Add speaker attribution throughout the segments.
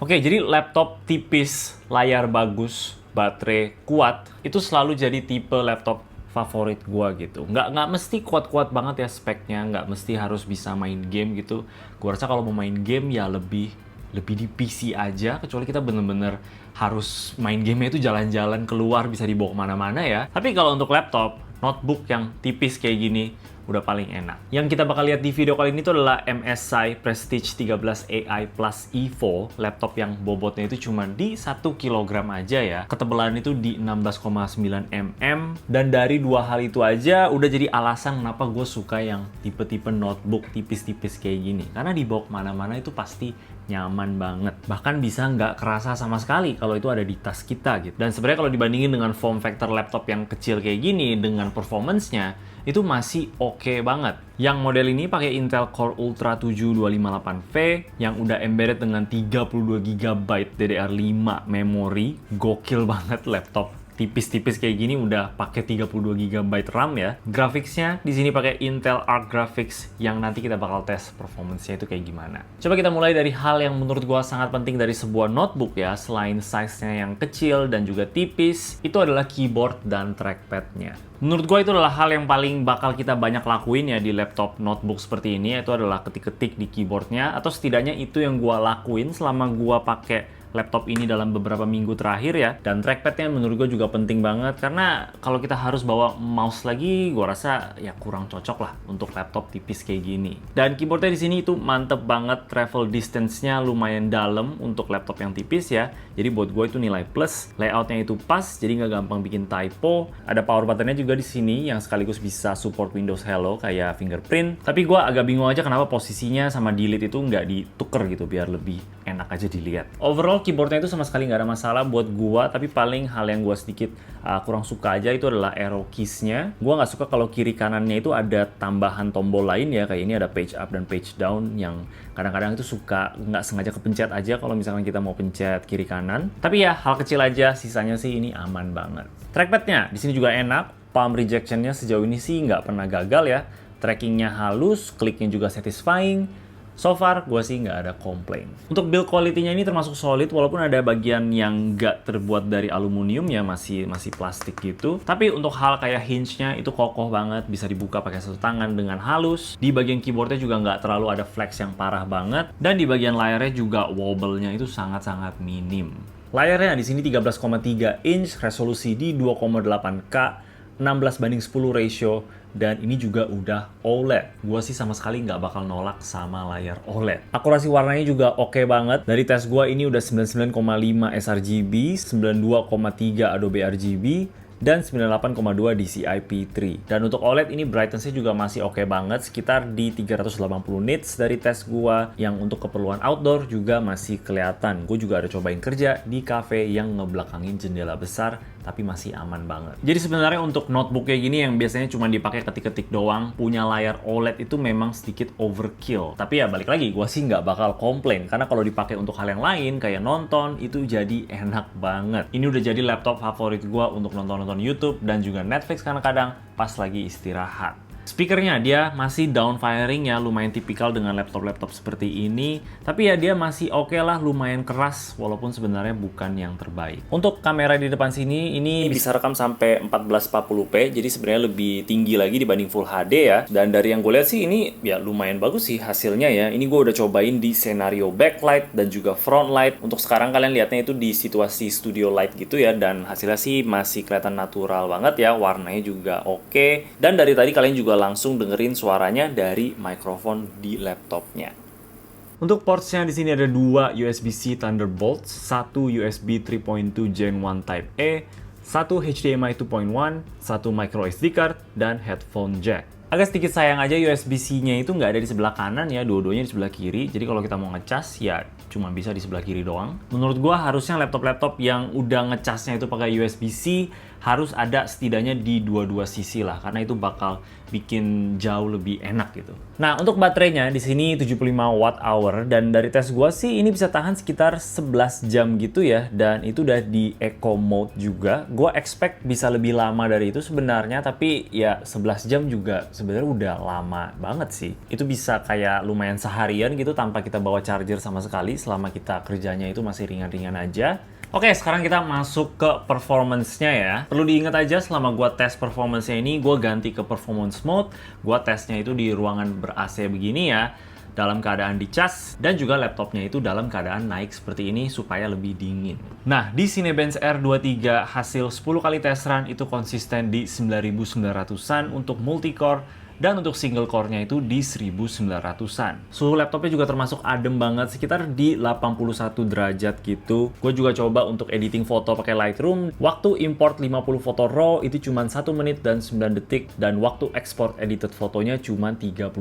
Speaker 1: Oke, jadi laptop tipis, layar bagus, baterai kuat, itu selalu jadi tipe laptop favorit gua gitu. Nggak mesti kuat-kuat banget ya speknya, nggak mesti harus bisa main game gitu. Gua rasa kalau mau main game ya lebih di PC aja, kecuali kita bener-bener harus main gamenya itu jalan-jalan keluar, bisa dibawa kemana-mana ya. Tapi kalau untuk laptop, notebook yang tipis kayak gini, udah paling enak. Yang kita bakal lihat di video kali ini tuh adalah MSI Prestige 13 AI Plus Evo, laptop yang bobotnya itu cuma di 1 kilogram aja ya. Ketebalan itu di 16,9 mm, dan dari dua hal itu aja udah jadi alasan kenapa gue suka yang tipe-tipe notebook tipis-tipis kayak gini. Karena dibawa kemana-mana itu pasti nyaman banget. Bahkan bisa nggak kerasa sama sekali kalau itu ada di tas kita gitu. Dan sebenarnya kalau dibandingin dengan form factor laptop yang kecil kayak gini, dengan performance-nya, itu masih oke banget. Yang model ini pakai Intel Core Ultra 7 258V yang udah embedded dengan 32 GB DDR5 memori. Gokil banget laptop tipis-tipis kayak gini udah pakai 32 GB RAM ya. Grafiksnya di sini pakai Intel Arc Graphics yang nanti kita bakal tes performance-nya itu kayak gimana. Coba kita mulai dari hal yang menurut gua sangat penting dari sebuah notebook ya, selain size-nya yang kecil dan juga tipis, itu adalah keyboard dan trackpad-nya. Menurut gue itu adalah hal yang paling bakal kita banyak lakuin ya di laptop notebook seperti ini, yaitu adalah ketik-ketik di keyboardnya, atau setidaknya itu yang gue lakuin selama gue pakai laptop ini dalam beberapa minggu terakhir ya. Dan trackpadnya menurut gue juga penting banget, karena kalau kita harus bawa mouse lagi, gue rasa ya kurang cocok lah untuk laptop tipis kayak gini. Dan keyboardnya di sini itu mantep banget, travel distance-nya lumayan dalam untuk laptop yang tipis ya. Jadi buat gue itu nilai plus, layoutnya itu pas, jadi nggak gampang bikin typo. Ada power button-nya juga di sini yang sekaligus bisa support Windows Hello kayak fingerprint. Tapi gue agak bingung aja kenapa posisinya sama delete itu nggak dituker gitu biar lebih enak aja dilihat. Overall keyboardnya itu sama sekali nggak ada masalah buat gue, tapi paling hal yang gue sedikit kurang suka aja itu adalah arrow keys-nya. Gue nggak suka kalau kiri kanannya itu ada tambahan tombol lain ya, kayak ini ada page up dan page down yang kadang-kadang itu suka nggak sengaja kepencet aja kalau misalkan kita mau pencet kiri kanan. Tapi ya hal kecil aja, sisanya sih ini aman banget. Trackpadnya di sini juga enak. Palm rejection-nya sejauh ini sih nggak pernah gagal ya. Trackingnya halus, kliknya juga satisfying. So far, gue sih nggak ada komplain. Untuk build quality-nya ini termasuk solid, walaupun ada bagian yang nggak terbuat dari aluminium ya, masih plastik gitu. Tapi untuk hal kayak hinge-nya itu kokoh banget, bisa dibuka pakai satu tangan dengan halus. Di bagian keyboard-nya juga nggak terlalu ada flex yang parah banget. Dan di bagian layarnya juga wobble-nya itu sangat-sangat minim. Layarnya di sini 13,3 inch, resolusi di 2,8K, 16:10 ratio, dan ini juga udah OLED. Gua sih sama sekali nggak bakal nolak sama layar OLED. Akurasi warnanya juga oke banget. Dari tes gua ini udah 99,5 sRGB, 92,3 Adobe RGB, dan 98,2 DCI-P3. Dan untuk OLED ini brightness-nya juga masih oke banget, sekitar di 380 nits dari tes gua, yang untuk keperluan outdoor juga masih kelihatan. Gue juga ada cobain kerja di cafe yang ngebelakangin jendela besar, tapi masih aman banget. Jadi sebenarnya untuk notebook kayak gini yang biasanya cuma dipakai ketik-ketik doang, punya layar OLED itu memang sedikit overkill. Tapi ya balik lagi, gue sih nggak bakal komplain, karena kalau dipakai untuk hal yang lain, kayak nonton, itu jadi enak banget. Ini udah jadi laptop favorit gue untuk nonton YouTube dan juga Netflix kadang-kadang pas lagi istirahat. Speakernya dia masih downfiring ya, lumayan tipikal dengan laptop-laptop seperti ini. Tapi ya dia masih oke lah, lumayan keras walaupun sebenarnya bukan yang terbaik. Untuk kamera di depan sini ini bisa rekam sampai 1440p, jadi sebenarnya lebih tinggi lagi dibanding Full HD ya. Dan dari yang gue lihat sih ini ya lumayan bagus sih hasilnya ya. Ini gue udah cobain di scenario backlight dan juga front light. Untuk sekarang kalian lihatnya itu di situasi studio light gitu ya, dan hasilnya sih masih kelihatan natural banget ya, warnanya juga oke. Dan dari tadi kalian juga langsung dengerin suaranya dari mikrofon di laptopnya. Untuk ports-nya di sini ada 2 USB-C Thunderbolt, 1 USB 3.2 Gen 1 Type A, 1 HDMI 2.1, 1 micro SD card, dan headphone jack. Agak sedikit sayang aja USB-C-nya itu nggak ada di sebelah kanan ya, dua-duanya di sebelah kiri. Jadi kalau kita mau ngecas ya cuma bisa di sebelah kiri doang. Menurut gua harusnya laptop-laptop yang udah ngecasnya itu pakai USB-C harus ada setidaknya di dua-dua sisi lah, karena itu bakal bikin jauh lebih enak gitu. Nah, untuk baterainya di sini 75 watt hour, dan dari tes gua sih ini bisa tahan sekitar 11 jam gitu ya, dan itu udah di eco mode juga. Gua expect bisa lebih lama dari itu sebenarnya, tapi ya 11 jam juga sebenarnya udah lama banget sih. Itu bisa kayak lumayan seharian gitu tanpa kita bawa charger sama sekali selama kita kerjanya itu masih ringan-ringan aja. Oke, sekarang kita masuk ke performance-nya ya. Perlu diingat aja selama gua tes performance-nya ini, gua ganti ke performance mode. Gua tesnya itu di ruangan ber-AC begini ya, dalam keadaan dicas, dan juga laptopnya itu dalam keadaan naik seperti ini supaya lebih dingin. Nah, di Cinebench R23 hasil 10 kali tes run itu konsisten di 9900-an untuk multi-core, dan untuk single core-nya itu di 1900-an. Suhu laptopnya juga termasuk adem banget, sekitar di 81 derajat gitu. Gue juga coba untuk editing foto pakai Lightroom. Waktu import 50 foto RAW itu cuma 1 menit dan 9 detik, dan waktu export edited fotonya cuma 38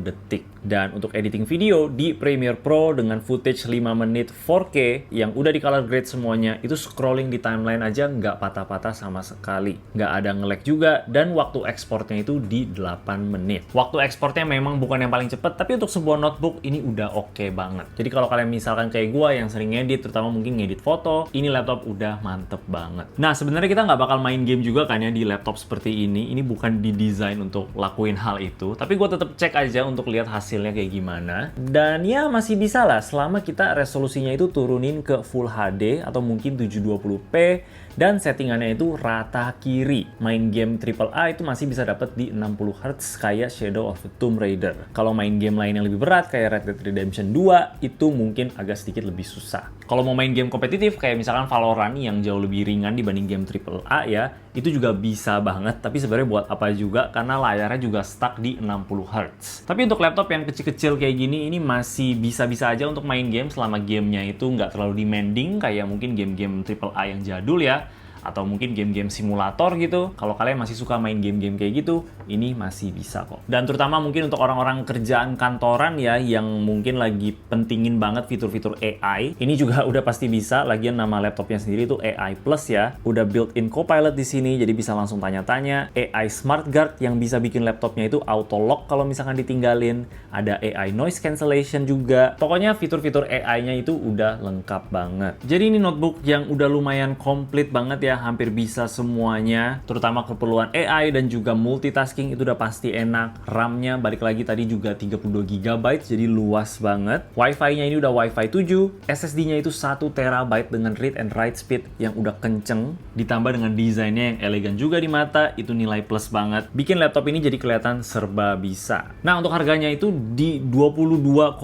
Speaker 1: detik. Dan untuk editing video di Premiere Pro dengan footage 5 menit 4K yang udah di color grade semuanya, itu scrolling di timeline aja nggak patah-patah sama sekali. Nggak ada nge-lag juga, dan waktu ekspornya itu di 8 menit. Waktu ekspornya memang bukan yang paling cepat, tapi untuk sebuah notebook ini udah oke banget. Jadi kalau kalian misalkan kayak gua yang sering ngedit, terutama mungkin ngedit foto, ini laptop udah mantep banget. Nah, sebenarnya kita nggak bakal main game juga kan ya di laptop seperti ini. Ini bukan didesain untuk lakuin hal itu, tapi gua tetap cek aja untuk lihat hasilnya kayak gimana. Dan ya masih bisa lah selama kita resolusinya itu turunin ke Full HD atau mungkin 720p, dan settingannya itu rata kiri. Main game AAA itu masih bisa dapat di 60 Hz kayak Shadow of the Tomb Raider. Kalau main game lain yang lebih berat kayak Red Dead Redemption 2, itu mungkin agak sedikit lebih susah. Kalau mau main game kompetitif kayak misalkan Valorant yang jauh lebih ringan dibanding game AAA ya, itu juga bisa banget, tapi sebenarnya buat apa juga karena layarnya juga stuck di 60 Hz. Tapi untuk laptop yang kecil-kecil kayak gini, ini masih bisa-bisa aja untuk main game selama gamenya itu nggak terlalu demanding kayak mungkin game-game AAA yang jadul ya, atau mungkin game-game simulator gitu. Kalau kalian masih suka main game-game kayak gitu, ini masih bisa kok. Dan terutama mungkin untuk orang-orang kerjaan kantoran ya, yang mungkin lagi pentingin banget fitur-fitur AI, ini juga udah pasti bisa. Lagian nama laptopnya sendiri itu AI Plus ya. Udah built-in Copilot di sini, jadi bisa langsung tanya-tanya. AI Smart Guard yang bisa bikin laptopnya itu auto lock kalau misalkan ditinggalin. Ada AI Noise Cancellation juga. Pokoknya fitur-fitur AI-nya itu udah lengkap banget. Jadi ini notebook yang udah lumayan komplit banget ya, hampir bisa semuanya, terutama keperluan AI dan juga multitasking itu udah pasti enak. RAM-nya balik lagi tadi juga 32 GB, jadi luas banget. Wi-Fi-nya ini udah Wi-Fi 7, SSD-nya itu 1 TB dengan read and write speed yang udah kenceng, ditambah dengan desainnya yang elegan juga di mata, itu nilai plus banget. Bikin laptop ini jadi kelihatan serba bisa. Nah, untuk harganya itu di 22,5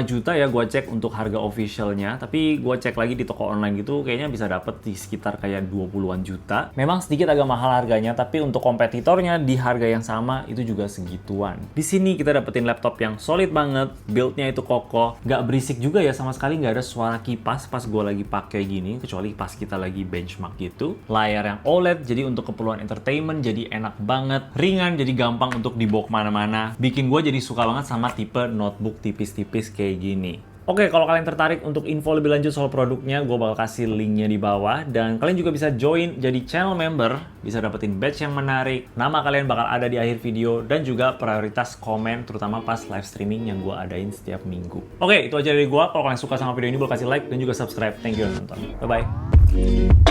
Speaker 1: juta ya, gua cek untuk harga officialnya, tapi gua cek lagi di toko online gitu, kayaknya bisa dapet di sekitar kayak 20-an juta. Memang sedikit agak mahal harganya, tapi untuk kompetitornya di harga yang sama itu juga segituan. Di sini kita dapetin laptop yang solid banget, build-nya itu kokoh, nggak berisik juga ya, sama sekali nggak ada suara kipas pas gue lagi pakai gini, kecuali pas kita lagi benchmark gitu. Layar yang OLED, jadi untuk keperluan entertainment jadi enak banget, ringan, jadi gampang untuk dibawa kemana-mana. Bikin gue jadi suka banget sama tipe notebook tipis-tipis kayak gini. Oke, kalau kalian tertarik untuk info lebih lanjut soal produknya, gue bakal kasih linknya di bawah. Dan kalian juga bisa join jadi channel member, bisa dapetin badge yang menarik, nama kalian bakal ada di akhir video, dan juga prioritas komen, terutama pas live streaming yang gue adain setiap minggu. Oke, itu aja dari gue. Kalau kalian suka sama video ini, boleh kasih like dan juga subscribe. Thank you udah nonton. Bye-bye.